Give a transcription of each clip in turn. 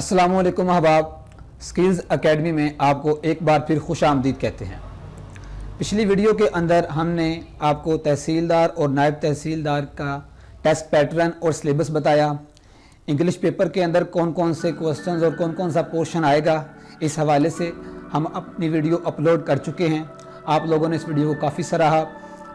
अस्सलाम वालेकुम अहबाब, स्किल्स एकेडमी में आपको एक बार फिर खुश आमदीद कहते हैं। पिछली वीडियो के अंदर हमने आपको तहसीलदार और नायब तहसीलदार का टेस्ट पैटर्न और सिलेबस बताया। इंग्लिश पेपर के अंदर कौन कौन से क्वेश्चंस और कौन कौन सा पोर्शन आएगा, इस हवाले से हम अपनी वीडियो अपलोड कर चुके हैं। आप लोगों ने इस वीडियो को काफ़ी सराहा।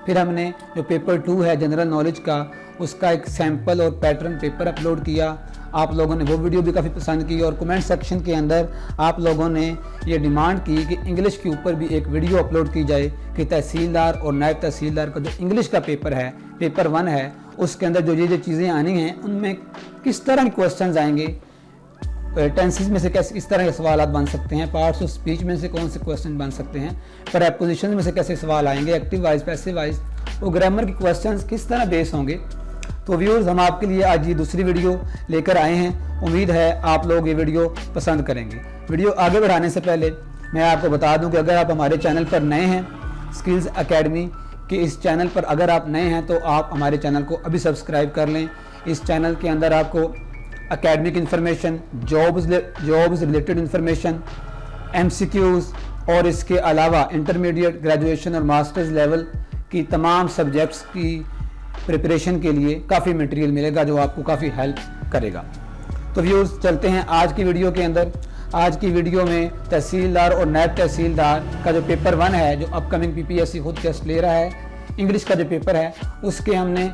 फिर हमने जो पेपर 2 है जनरल नॉलेज का, उसका एक सैम्पल और पैटर्न पेपर अपलोड किया। आप लोगों ने वो वीडियो भी काफ़ी पसंद की और कमेंट सेक्शन के अंदर आप लोगों ने ये डिमांड की कि इंग्लिश के ऊपर भी एक वीडियो अपलोड की जाए कि तहसीलदार और नायब तहसीलदार का जो इंग्लिश का पेपर है, पेपर 1 है, उसके अंदर जो ये चीज़ें आनी हैं उनमें किस तरह के क्वेश्चन आएंगे, टेंसेस में से कैसे किस तरह के सवाल बन सकते हैं, पार्ट्स ऑफ स्पीच में से कौन से क्वेश्चन बन सकते हैं, प्रीपोजिशन में से कैसे सवाल आएंगे, एक्टिव वाइज पैसिव वाइज, और ग्रामर के क्वेश्चंस किस तरह बेस होंगे। तो व्यूअर्स, हम आपके लिए आज ये दूसरी वीडियो लेकर आए हैं। उम्मीद है आप लोग ये वीडियो पसंद करेंगे। वीडियो आगे बढ़ाने से पहले मैं आपको बता दूं कि अगर आप हमारे चैनल पर नए हैं, स्किल्स एकेडमी के इस चैनल पर अगर आप नए हैं तो आप हमारे चैनल को अभी सब्सक्राइब कर लें। इस चैनल के अंदर आपको academic information, jobs related information, MCQs और इसके अलावा इंटरमीडिएट, ग्रेजुएशन और मास्टर्स लेवल की तमाम सब्जेक्ट्स की प्रिपरेशन के लिए काफ़ी मटेरियल मिलेगा जो आपको काफ़ी हेल्प करेगा। तो व्यूअर्स, चलते हैं आज की वीडियो के अंदर। आज की वीडियो में तहसीलदार और नायब तहसीलदार का जो पेपर 1 है, जो अपकमिंग PPSC खुद टेस्ट ले रहा है, इंग्लिश का जो पेपर है, उसके हमने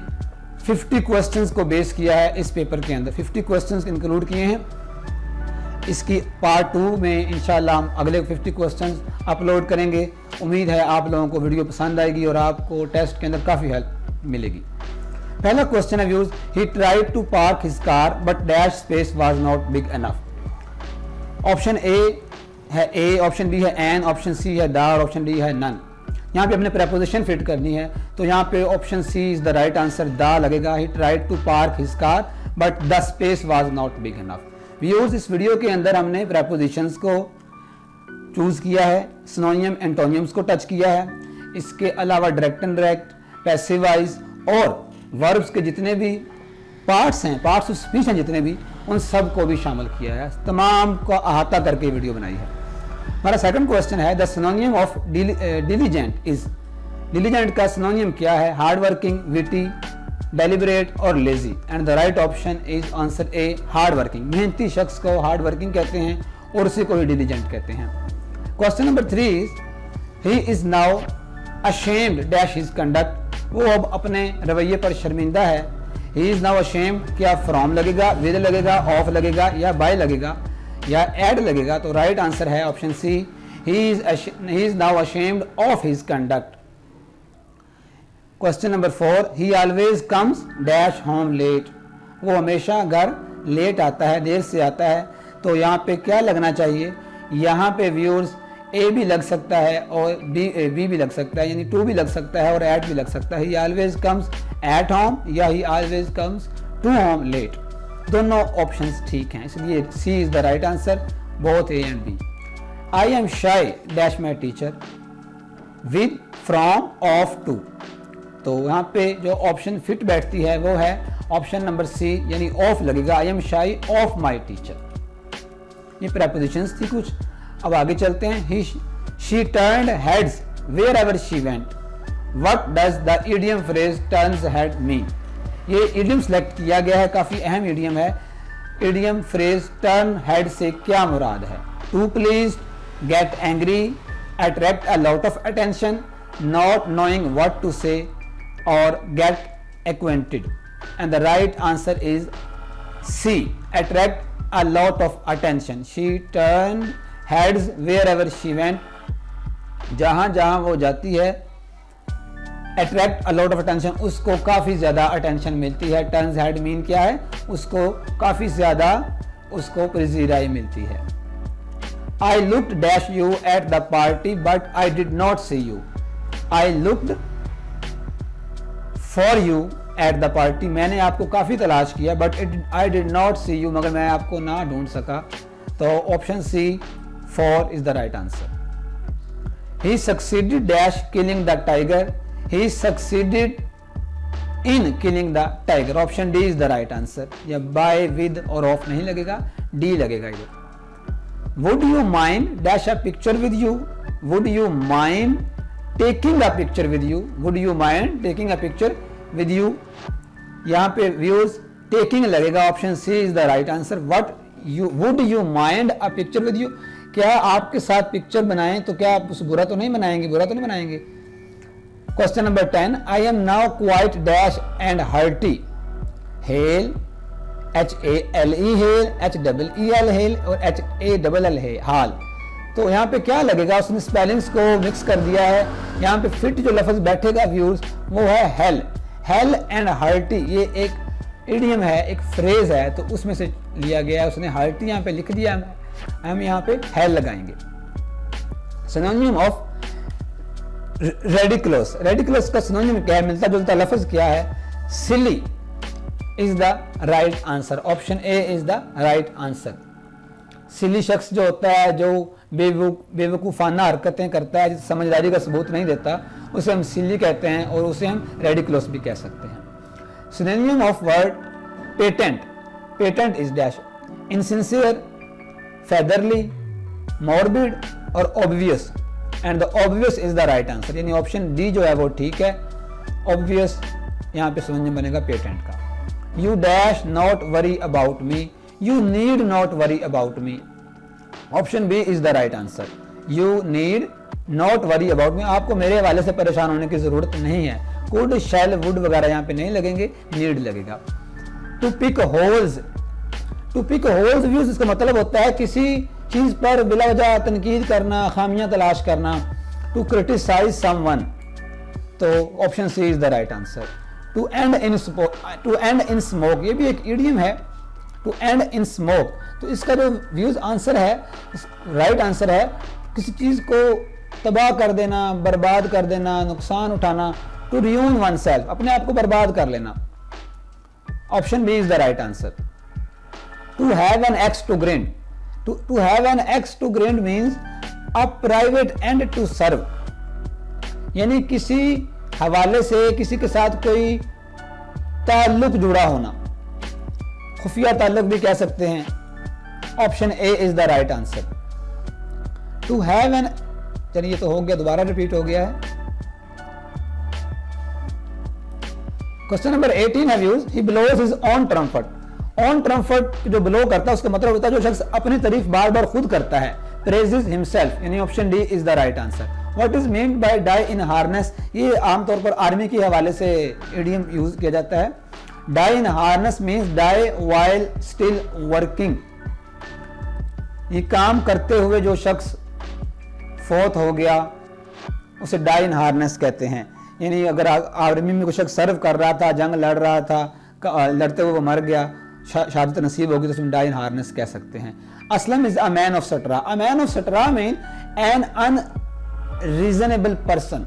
50 क्वेश्चंस को बेस किया है। इस पेपर के अंदर 50 क्वेश्चंस इंक्लूड किए हैं। इसकी पार्ट 2 में इंशाल्लाह हम अगले 50 क्वेश्चंस अपलोड करेंगे। उम्मीद है आप लोगों को वीडियो पसंद आएगी और आपको टेस्ट के अंदर काफ़ी हेल्प मिलेगी। पहला क्वेश्चन है views, he tried to park his car but dash space was not big enough. Option A है ए, ऑप्शन बी है एन, ऑप्शन सी है दा और ऑप्शन डी है नन। यहाँ पे अपने प्रेपोजिशन फिट करनी है, तो यहाँ पे option C is the right answer, the लगेगा। He tried to park his car but the space was not big enough. Viewers, इस वीडियो के अंदर हमने प्रेपोजिशंस को चूज किया है, सिनोनियम एंटोनियम्स को टच किया है। इसके अलावा डायरेक्ट इनडायरेक्ट, पैसिव वॉइस और वर्ब्स के जितने भी पार्ट्स हैं, पार्ट्स ऑफ स्पीच हैं जितने भी, उन सब को भी शामिल किया है। तमाम को अहाता करके वीडियो बनाई है। हमारा सेकंड क्वेश्चन है, the सिनोनियम of diligent is. Diligent का सिनोनियम क्या है? हार्ड वर्किंग, विटी, डेलिबरेट और lazy. And the right option is answer A, hard working. मेहनती शख्स को हार्ड वर्किंग कहते हैं और उसी को ही डिलीजेंट कहते हैं। Question number 3 is, he is now ashamed dash his conduct. वो अब अपने रवैये पर शर्मिंदा है। ही इज नाउ अशेम्ड, क्या फ्रॉम लगेगा, विद लगेगा, ऑफ लगेगा या बाय लगेगा या एड लगेगा? तो राइट आंसर है option C, he is now ashamed of his conduct. Question number 4, he always comes dash home late. वो हमेशा घर लेट आता है, देर से आता है। तो यहाँ पे क्या लगना चाहिए? यहाँ पे व्यूअर्स ए भी लग सकता है और बी भी लग सकता है, यानी टू भी लग सकता है और एट भी लग सकता है। He always comes at home या he always comes to home late. दोनों ऑप्शंस ठीक हैं, इसलिए C is the right answer, both A and B. I am shy dash my teacher with, from, of, to. तो यहाँ पे जो option fit बैठती है वो है ऑप्शन नंबर सी, यानी ऑफ लगेगा। I am shy of my teacher. ये प्रेपोजिशंस थी कुछ। अब आगे चलते हैं। She turned heads wherever she went. What does the idiom phrase turns head mean? ये इडियम सेलेक्ट किया गया है, काफी अहम इडियम है। इडियम फ्रेज टर्न हेड से क्या मुराद है? To please, get angry, attract a lot of attention, not knowing what to say और get acquainted. And the right answer is C, attract a lot of attention. She turn heads wherever she went, जहां जहां वो जाती है, attract a lot of attention, उसको काफी ज्यादा attention मिलती है। टर्न्स हेड मीन क्या है? उसको काफी ज्यादा उसको प्रेज़िराई मिलती है। I looked dash you at the party but I did not see you. I looked for you at the party, मैंने आपको काफी तलाश किया, but I did not see you, मगर मैं आपको ना ढूंढ सका। तो option C, 4 is the right answer. He succeeded dash killing the tiger. He succeeded in killing the tiger. Option D is the right answer. या by, with और of नहीं लगेगा, डी लगेगा इधर। Would you mind dash a picture with you, would you mind taking a picture with you, would you mind taking a picture with you. यहाँ पे viewers taking लगेगा, option C is the right answer. What you would you mind a picture with you, क्या आपके साथ picture बनाएं तो क्या आप उस बुरा तो नहीं बनाएंगे, बुरा तो नहीं बनाएंगे। Question number 10, I am now quite dash and hearty, hello HALE hello, HEEL hello और HALL है हाल। तो यहाँ पे क्या लगेगा, उसने स्पेलिंग्स को मिक्स कर दिया है। यहाँ पे फिट जो लफ्ज बैठेगा व्यूअर्स वो है हेल। हेल एंड हर्टी ये एक इडियम है, एक फ्रेज है, तो उसमें से लिया गया है। उसने हर्टी यहाँ पे लिख दिया, हम यहाँ पे हेल लगाएंगे। सिनोनिम ऑफ रेडिकुलस, रेडिकुलस का सिनोनिम क्या है, मिलता जुलता लफ्ज क्या है, silly is the right answer. Option A is the right answer. Silly शख्स जो होता है, जो बेवकूफ़ाना हरकतें करता है, समझदारी का सबूत नहीं देता, उसे हम सिली कहते हैं और उसे हम रेडिकुलस भी कह सकते हैं। Synonym of word patent, patent is dash, insincere, fatherly, morbid और obvious, and the obvious is the right answer. यानी ऑप्शन डी जो है वो ठीक है, ऑब्वियस यहाँ पे सिनोनिम बनेगा पेटेंट का। You dash not worry about me, you need not worry about me, option B is the right answer. You need not worry about me, आपको मेरे हवाले से परेशान होने की जरूरत नहीं है। कुड, शैल, वुड वगैरह यहाँ पे नहीं लगेंगे, नीड लगेगा। To pick holes, to pick holes views इसका मतलब होता है किसी चीज पर बिला वजह तनकीद करना, खामियां तलाश करना। टू क्रिटिसाइज समवन, तो option C is the right answer. To end in smoke, ये भी एक इडियम है, टू एंड इन स्मोक। तो इसका जो व्यूज आंसर है, राइट आंसर है किसी चीज को तबाह कर देना, बर्बाद कर देना, नुकसान उठाना। टू रियून वन सेल्फ, अपने आप को बर्बाद कर लेना, option B is the right answer. To have an axe to grind, to have an axe to grind means a private end to serve, यानी किसी हवाले से किसी के साथ कोई ताल्लुक जुड़ा होना, खुफिया ताल्लुक भी कह सकते हैं। Option A is the right answer. To have an, चलिए ये तो हो गया, दोबारा रिपीट हो गया है। क्वेश्चन नंबर 18 है views, he blows his own trumpet. Own trumpet जो ब्लो करता है उसका मतलब होता है जो शख्स अपनी तारीफ बार बार खुद करता है, प्रेजेस हिमसेल्फ, यानी option D is the right answer. What is mean by die in harness, ये आमतौर पर आर्मी के हवाले से इडियम यूज किया जाता है। Die in harness means die while still working, ये काम करते हुए जो शख्स फौत हो गया उसे डाई इन हार्नेस कहते हैं। यानी अगर आर्मी में कोई शख्स सर्व कर रहा था, जंग लड़ रहा था, लड़ते हुए वो मर गया, शहादत नसीब होगी, तो उसमें डाई इन हार्नेस कह सकते हैं। Aslam is a man of straw, a man of straw mean an unreasonable person,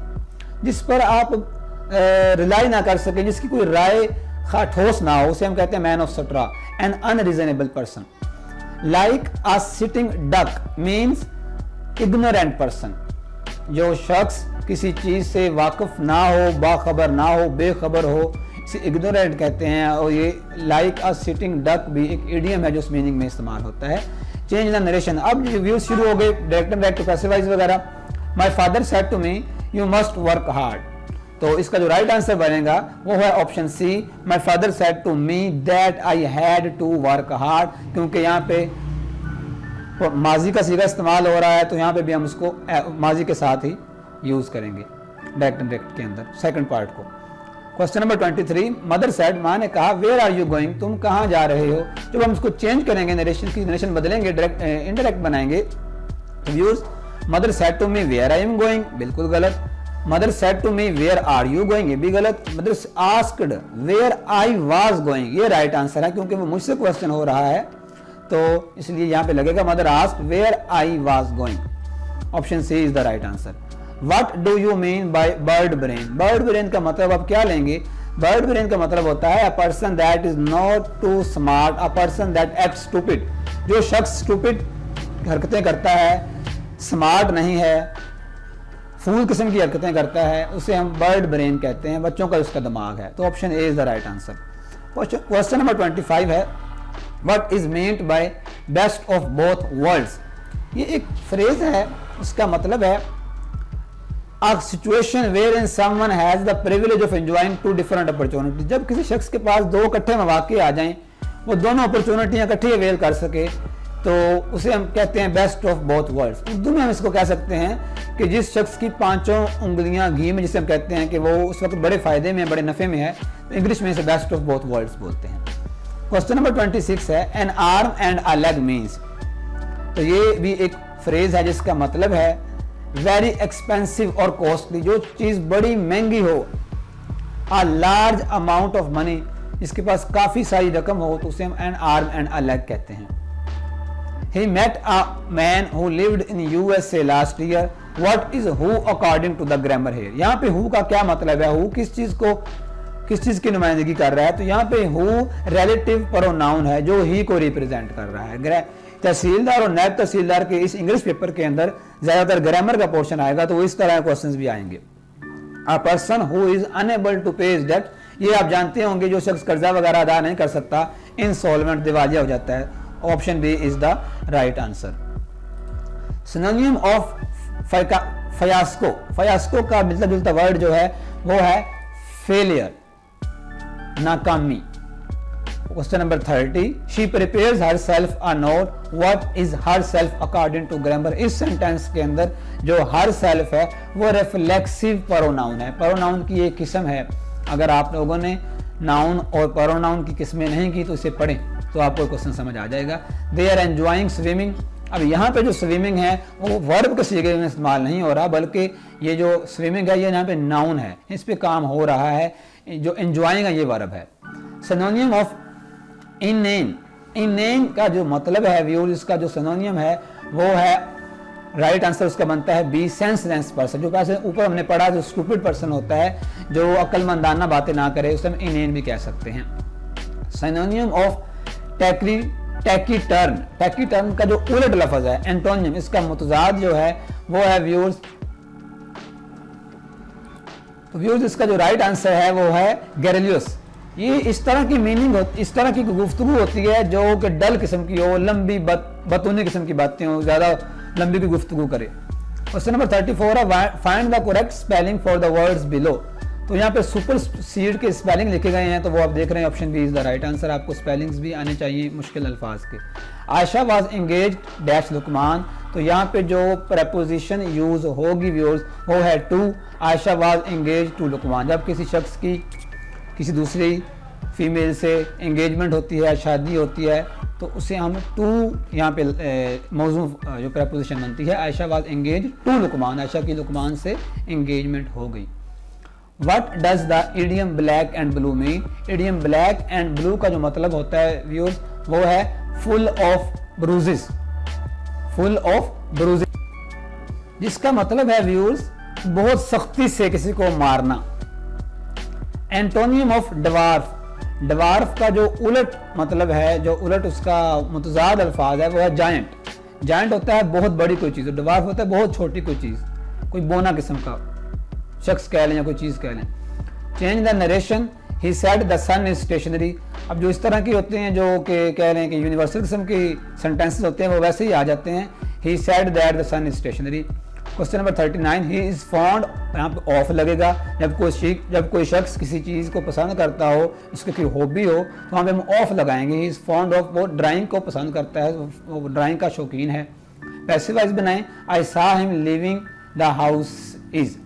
जिस पर आप रिलाई ना कर सके, जिसकी कोई राय ठोस ना हो, उसे हम कहते हैं man of straw, an unreasonable person. Like a sitting duck means ignorant person, जो शख्स किसी चीज से वाकिफ ना हो, बाखबर ना हो, बेखबर हो, इसे इग्नोरेंट कहते हैं। और ये लाइक अ सिटिंग डक भी एक इडियम है जो उस मीनिंग में इस्तेमाल होता है। चेंज द नरेशन, अब व्यूज शुरू हो गए, डायरेक्ट एंड डायरेक्ट पैसिवाइज वगैरह। My father said to me you must work hard, तो इसका जो राइट आंसर बनेगा वो है option C, my father said to me that I had to work hard, क्योंकि यहाँ पे माजी का सीगा इस्तेमाल हो रहा है, तो यहाँ पे भी हम उसको माजी के साथ ही यूज करेंगे डायरेक्ट एंड डायरेक्ट के अंदर, सेकंड पार्ट को। क्वेश्चन नंबर 23, मदर सेड, माँ ने कहा, वेयर आर यू गोइंग, तुम कहाँ जा रहे हो। जब हम इसको चेंज करेंगे, नरेशन की नरेशन बदलेंगे, डायरेक्ट इनडायरेक्ट बनाएंगे। Views, mother said to me where I am going, बिल्कुल गलत। Mother said to me where are you going, ये भी गलत। Mother asked where I was going, ये राइट आंसर है, क्योंकि वो मुझसे क्वेश्चन हो रहा है, तो इसलिए यहाँ पे लगेगा mother asked where I was going, option C is the right answer. What do you mean by bird brain? Bird brain का मतलब आप क्या लेंगे? Bird brain का मतलब होता है a person that is not too smart, a person that acts stupid. जो शख्स stupid हरकतें करता है, smart नहीं है, फूल किस्म की हरकतें करता है, उसे हम bird brain कहते हैं, बच्चों का उसका दिमाग है। तो option A is the right answer. Question number 25 है, what is meant by best of both worlds. ये एक फ्रेज है, उसका मतलब है a situation wherein someone has the privilege of enjoying two different opportunities। जब किसी शख्स के पास दो इकट्ठे मौके आ जाएं, वो दोनों अपॉर्चुनिटियां इकट्ठी अवेल कर सके, तो उसे हम कहते हैं best of both worlds. Urdu में हम इसको कह सकते हैं कि जिस शख्स की पांचों उंगलियां घी में, जिसे हम कहते हैं कि वो उस वक्त बड़े फायदे में, बड़े नफे में है, तो इंग्लिश में इसे बेस्ट ऑफ बोथ वर्ल्ड्स बोलते हैं। क्वेश्चन नंबर 26 है N arm and a leg means. तो ये भी एक फ्रेज है जिसका मतलब है वेरी एक्सपेंसिव और कॉस्टली, जो चीज बड़ी महंगी हो, a large amount of money, जिसके पास काफी सारी रकम हो, तो उसे हम N arm and a leg कहते हैं। He met a man who lived in USA last year. What is who according to the grammar here? यहाँ पे who का क्या मतलब है? who किस चीज की नुमाइंदगी कर रहा है? तो यहाँ पे who relative pronoun है जो he को रिप्रेजेंट कर रहा है। तहसीलदार और नायब तहसीलदार के इस इंग्लिश पेपर के अंदर ज्यादातर ग्रामर का पोर्शन आएगा, तो इस तरह क्वेश्चंस भी आएंगे। A person who is unable to pay his debt, ये आप जानते होंगे जो शख्स कर्जा वगैरह अदा नहीं कर सकता, इंसॉल्वेंट, दिवालिया हो जाता है। Option B is the right answer. Synonym of fiasco, fiasco का मिलता जुलता वर्ड जो है वो है फेलियर, नाकामी। Question number 30, she prepares herself a note, what is herself according to grammar. इस सेंटेंस के अंदर जो हर सेल्फ है वो रिफ्लेक्सिव प्रोनाउन है। प्रोनाउन की एक किस्म है, अगर आप लोगों ने नाउन और प्रोनाउन की किस्में नहीं की तो इसे पढ़ें तो आपको क्वेश्चन समझ आ जाएगा। They are enjoying swimming. अब यहाँ पे जो स्विमिंग है वो वर्ब के सीगे में इस्तेमाल नहीं हो रहा, बल्कि ये जो स्विमिंग है ये यहाँ पे नाउन है, इस पे काम हो रहा है। जो एंजॉइंग है ये वर्ब है। सिनोनियम ऑफ इनेन, इनेन का जो मतलब है व्यूअर्स, इसका जो सिनोनियम है वो है, राइट आंसर उसका बनता है बी, सेंसलेस पर्सन। जो पैसे ऊपर हमने पढ़ा, जो स्टूपिड पर्सन होता है, जो अक्लमंदाना बातें ना करे, उसे हम इनेन भी कह सकते हैं। सिनोनियम ऑफ टैकीटर्न, टैकीटर्न का जो उलट लफ्ज है, एंटोनियम, इसका मुतजाद जो है वो है व्यूअर्स, तो व्यूअर्स इसका जो राइट आंसर है वो है गैरिलियस। ये इस तरह की मीनिंग होती, इस तरह की गुफ्तगू होती है जो कि डल किस्म की हो, लंबी बतूनी किस्म की बातें हो, ज्यादा लंबी की गुफ्तगू करे। क्वेश्चन नंबर 34 है find the correct spelling for the words below. तो यहाँ पे सुपर सीड के स्पेलिंग लिखे गए हैं, तो वो आप देख रहे हैं, option B is the right answer. आपको स्पेलिंग्स भी आने चाहिए मुश्किल अल्फाज के। Ayesha was engage dash Luqman, तो यहाँ पे जो प्रपोजिशन यूज होगी व्यूअर्स वो है to. Ayesha was engage to Luqman, जब किसी शख्स की किसी दूसरी फीमेल से एंगेजमेंट होती है, शादी होती है, तो उसे हम टू यहाँ पे मौजू जो प्रपोजिशन बनती है, Ayesha was engage to Luqman, Ayesha की लुकमान से एंगेजमेंट हो गई। What does the idiom black and blue mean? Idiom black and blue का जो मतलब होता है व्यूअर्स वो है full of bruises, full of bruises, जिसका मतलब है व्यूअर्स बहुत सख्ती से किसी को मारना। एंटोनियम ऑफ डवार्फ, डवार्फ का जो उलट मतलब है, जो उलट उसका मुतजाद अल्फाज है वो है जायंट। जायंट होता है बहुत बड़ी कोई चीज़, डवार्फ होता है बहुत छोटी कोई चीज़, कोई बोना किस्म का शख्स कह लें या कोई चीज़ कह लें। Change the narration, he said the sun is stationary. अब जो इस तरह की होते हैं जो कि कह रहे हैं कि यूनिवर्सल किस्म की सेंटेंसेस होते हैं वो वैसे ही आ जाते हैं। He said that the sun is stationary. Question number 39, he is fond, यहाँ पे ऑफ लगेगा। जब कोई शख्स किसी चीज़ को पसंद करता हो, उसकी कोई हॉबी हो, तो वहाँ पे हम ऑफ लगाएंगे। ही इज फॉन्ड ऑफ, वो ड्राइंग को पसंद करता है, वो ड्राइंग का शौकीन है। पैसिव वॉइस बनाएं, I saw him leaving the house is,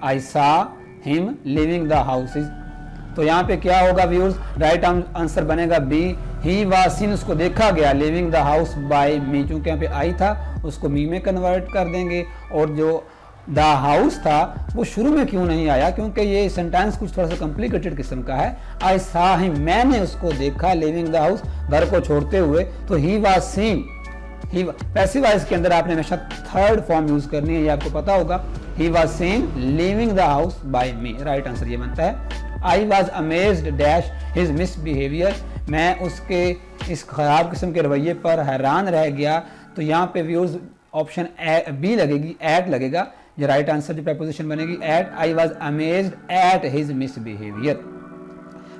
I saw him leaving the house is. तो यहाँ पे क्या होगा व्यूअर्स, राइट आंसर बनेगा बी, ही वाज सीन, उसको देखा गया, leaving the house by me, क्योंकि यहाँ पे आई था उसको मी में कन्वर्ट कर देंगे। और जो द हाउस था वो शुरू में क्यों नहीं आया, क्योंकि ये सेंटेंस कुछ थोड़ा सा कॉम्प्लिकेटेड किस्म का है। आई सा हिम, मैंने उसको देखा, लिविंग द हाउस, घर को छोड़ते हुए, तो ही वाज सीन। पैसिव वॉइस के अंदर आपने हमेशा थर्ड फॉर्म यूज करनी है, ये आपको पता होगा। ही was scene living the house by me, right answer ये बनता है। आई was amazed dash his misbehaviour, मैं उसके इस खराब किस्म के रवैये पर हैरान रह गया। तो यहाँ पे व्यूअर्स ऑप्शन बी लगेगी, एट लगेगा, जो राइट आंसर जो प्रपोजिशन बनेगी at. I was amazed at his misbehaviour.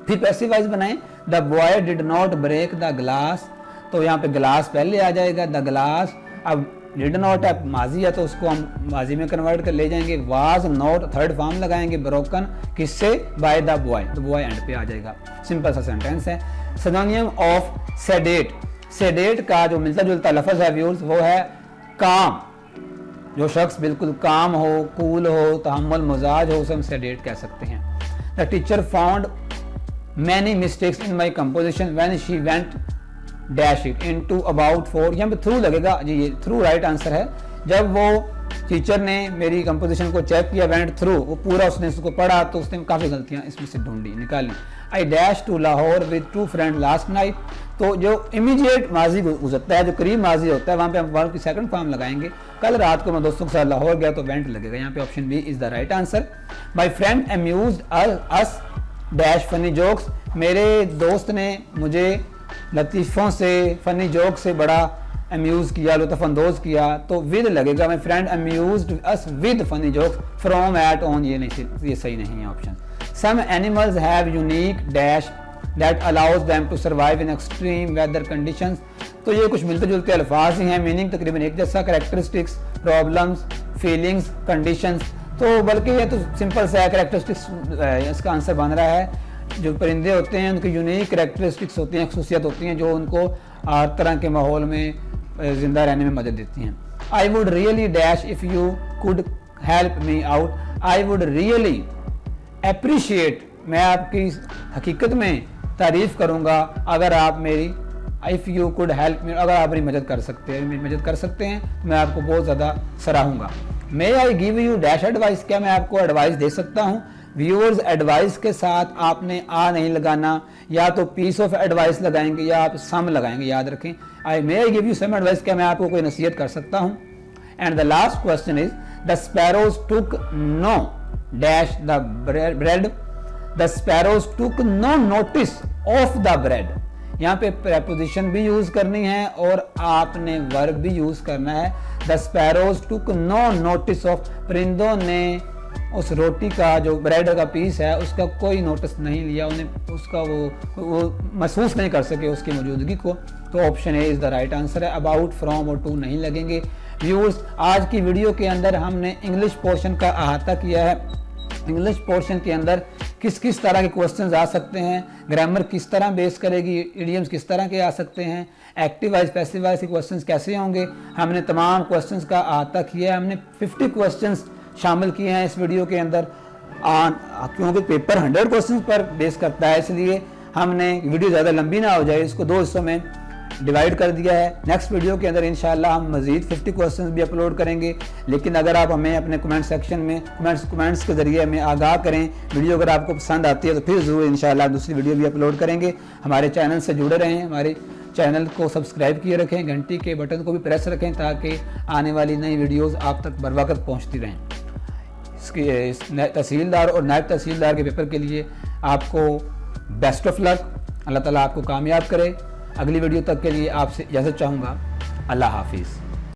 फिर पैसिव वॉइस बनाएं, the boy did not break the glass, तो यहाँ पे ग्लास पहले आ जाएगा, द ग्लास। अब डिड नॉट है माजी है तो उसको हम माजी में कन्वर्ट कर ले जाएंगे, वाज नॉट थर्ड फॉर्म लगाएंगे, ब्रोकन किससे, बाय द बॉय, तो बॉय एंड पे आ जाएगा। सिंपल सा सेंटेंस है। सिनोनिम ऑफ सेडेट, सेडेट का जो मिलता जुलता लफ्ज है व्यूअर्स वो है काम। जो शख्स बिल्कुल काम हो, कूल हो, तहम्मुल मजाज हो, उसे हम सेडेट कह सकते हैं। The teacher found many mistakes in my composition when she went dash it into about 4, यहाँ पे थ्रू लगेगा जी, ये थ्रू राइट आंसर है। जब वो टीचर ने मेरी कंपोजिशन को चेक किया, वेंट थ्रू, वो पूरा उसने उसको पढ़ा तो उसने काफ़ी गलतियाँ इसमें से ढूंढी, निकाली। I dash to Lahore with 2 friend last night, तो जो इमीडिएट माजी गुजरता है, जो करीब माजी होता है, वहाँ पे हम वर्ब की सेकंड फॉर्म लगाएंगे। कल रात को मैं दोस्तों के साथ लाहौर गया तो वेंट लगेगा, यहाँ पे option B is the right answer. My friend amused us dash funny jokes, मेरे दोस्त ने मुझे लतीफ़ों से, फनी जोक से बड़ा अम्यूज़ किया, लुत्फ़अंदोज़ किया, तो विद लगेगा। My friend amused us with funny jokes from at on, ये नहीं, ये सही नहीं है option. Some animals have unique dash that allows them to survive in extreme weather conditions, तो ये कुछ मिलते जुलते अल्फाज ही हैं, मीनिंग तकरीबन एक जैसा। करेक्टरिस्टिक्स, प्रॉब्लम्स, फीलिंग्स, कंडीशंस, तो बल्कि ये तो सिंपल सा है। करेक्टरिस्टिक्स इसका आंसर बन रहा है। जो परिंदे होते हैं उनकी यूनिक करेक्टरिस्टिक्स होती हैं, खसूसियत होती हैं, जो उनको हर तरह के माहौल में ज़िंदा रहने में मदद देती हैं। I would really dash if you could help me out, I would really appreciate, मैं आपकी हकीकत में तारीफ़ करूँगा अगर आप मेरी, if you could help me, अगर आप मेरी मदद कर सकते हैं, मेरी मदद कर सकते हैं, मैं आपको बहुत ज़्यादा सराहूँगा। May I give you dash advice, क्या मैं आपको एडवाइस दे सकता हूँ। व्यूअर्स, एडवाइस के साथ आपने आ नहीं लगाना, या तो पीस ऑफ एडवाइस लगाएंगे या आप सम लगाएंगे, याद रखें। I may I give you some advice, क्या मैं आपको कोई नसीहत कर सकता हूँ। And the last question is the sparrows took no dash the bread, the sparrows took no notice of the bread, यहाँ पे प्रेपोजिशन भी यूज करनी है और आपने वर्ब भी यूज करना है। The sparrows took no notice of, परिंदों ने उस रोटी का, जो ब्रेड का पीस है, उसका कोई नोटिस नहीं लिया, उन्हें उसका वो महसूस नहीं कर सके उसकी मौजूदगी को, तो option A is the right answer है। अबाउट, फ्रॉम और टू नहीं लगेंगे। व्यूअर्स, आज की वीडियो के अंदर हमने इंग्लिश पोर्शन का अहाता किया है। इंग्लिश पोर्शन के अंदर किस किस तरह के क्वेश्चंस आ सकते हैं, ग्रामर किस तरह बेस करेगी, इडियम्स किस तरह के आ सकते हैं, एक्टिव वाइज पैसिव वाइज के क्वेश्चंस कैसे होंगे, हमने तमाम क्वेश्चंस का अहाता किया है। हमने 50 क्वेश्चंस शामिल किए हैं इस वीडियो के अंदर, क्योंकि पेपर 100 क्वेश्चंस पर बेस करता है, इसलिए हमने वीडियो ज़्यादा लंबी ना हो जाए, इसको 2 हिस्सों में डिवाइड कर दिया है। नेक्स्ट वीडियो के अंदर इंशाल्लाह हम मज़ीद 50 क्वेश्चंस भी अपलोड करेंगे, लेकिन अगर आप हमें अपने कमेंट सेक्शन में कमेंट्स के ज़रिए हमें आगाह करें, वीडियो अगर आपको पसंद आती है तो फिर ज़रूर इंशाल्लाह दूसरी वीडियो भी अपलोड करेंगे। हमारे चैनल से जुड़े रहें, हमारे चैनल को सब्सक्राइब किए रखें, घंटी के बटन को भी प्रेस रखें ताकि आने वाली नई वीडियोज़ आप तक बर वक्त पहुँचती रहें। इस तहसीलदार और नायब तहसीलदार के पेपर के लिए आपको बेस्ट ऑफ लक, अल्लाह ताला आपको कामयाब करे। अगली वीडियो तक के लिए आपसे इजाज़त चाहूँगा। अल्लाह हाफिज़।